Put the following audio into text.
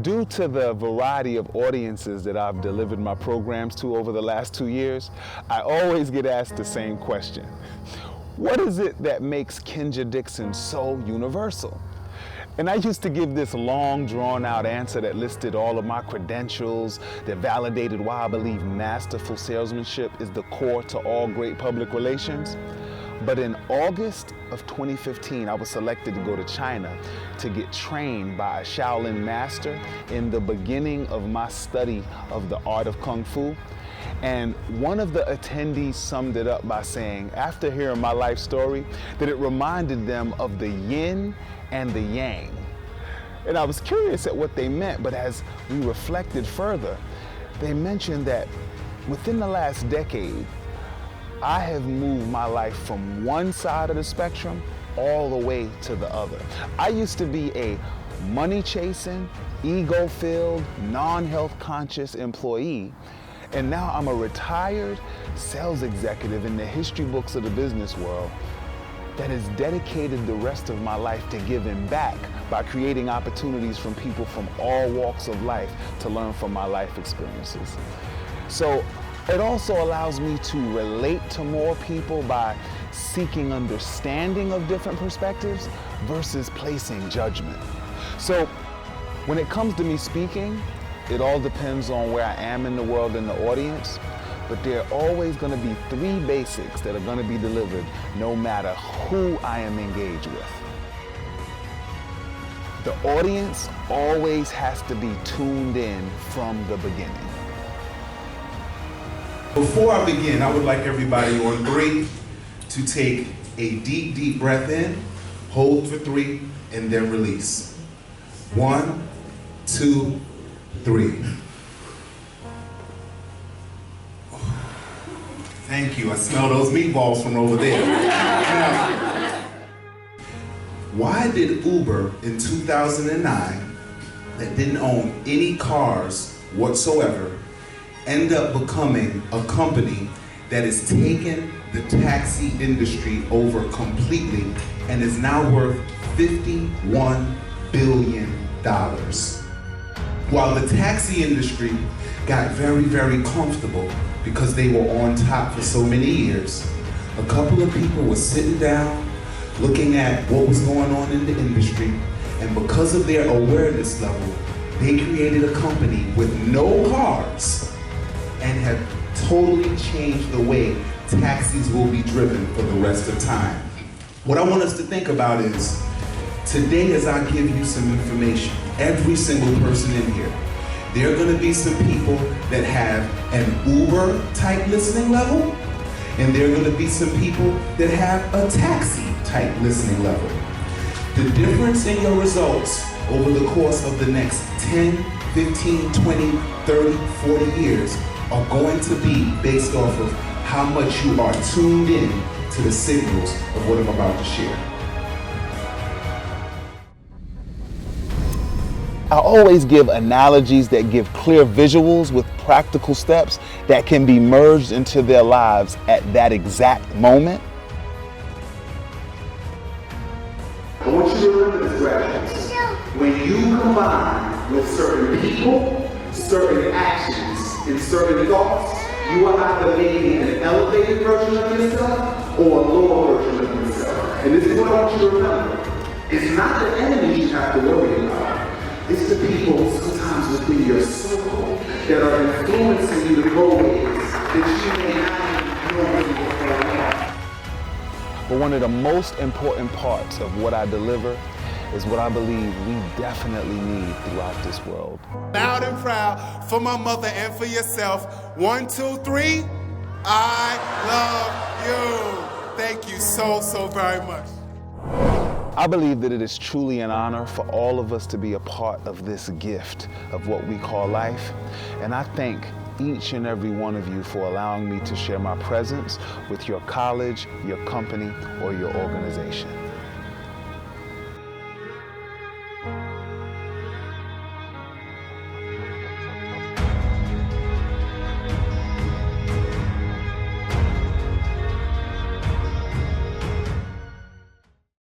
Due to the variety of audiences that I've delivered my programs to over the last 2 years, I always get asked the same question. What is it that makes Kinja Dixon so universal? And I used to give this long, drawn-out answer that listed all of my credentials, that validated why I believe masterful salesmanship is the core to all great public relations. But in August of 2015, I was selected to go to China to get trained by a Shaolin master in the beginning of my study of the art of Kung Fu. And one of the attendees summed it up by saying, after hearing my life story, that it reminded them of the yin and the yang. And I was curious at what they meant, but as we reflected further, they mentioned that within the last decade, I have moved my life from one side of the spectrum all the way to the other. I used to be a money-chasing, ego-filled, non-health conscious employee, and now I'm a retired sales executive in the history books of the business world that has dedicated the rest of my life to giving back by creating opportunities from people from all walks of life to learn from my life experiences. So it also allows me to relate to more people by seeking understanding of different perspectives versus placing judgment. So when it comes to me speaking, it all depends on where I am in the world and the audience, but there are always going to be 3 basics that are going to be delivered no matter who I am engaged with. The audience always has to be tuned in from the beginning. Before I begin, I would like everybody on 3 to take a deep, deep breath in, hold for 3, and then release. 1, 2, 3. Thank you. I smell those meatballs from over there. Now, why did Uber in 2009, that didn't own any cars whatsoever, end up becoming a company that has taken the taxi industry over completely and is now worth $51 billion? While the taxi industry got very, very comfortable because they were on top for so many years, a couple of people were sitting down, looking at what was going on in the industry, and because of their awareness level, they created a company with no cars and have totally changed the way taxis will be driven for the rest of time. What I want us to think about is, today as I give you some information, every single person in here, there are going to be some people that have an Uber type listening level, and there are going to be some people that have a taxi type listening level. The difference in your results over the course of the next 10, 15, 20, 30, 40 years are going to be based off of how much you are tuned in to the signals of what I'm about to share. I always give analogies that give clear visuals with practical steps that can be merged into their lives at that exact moment. I want you to remember this, graduates. When you combine with certain people, certain actions, and certain thoughts, you are either making an elevated version of yourself or a lower version of yourself. And this is what I want you to remember. It's not the enemies you have to worry about. It's the people sometimes within your circle that are influencing you to go ways that you may not know before. But one of the most important parts of what I deliver is what I believe we definitely need throughout this world. Loud and proud for my mother and for yourself. 1, 2, 3. I love you. Thank you so, so very much. I believe that it is truly an honor for all of us to be a part of this gift of what we call life. And I thank each and every one of you for allowing me to share my presence with your college, your company, or your organization.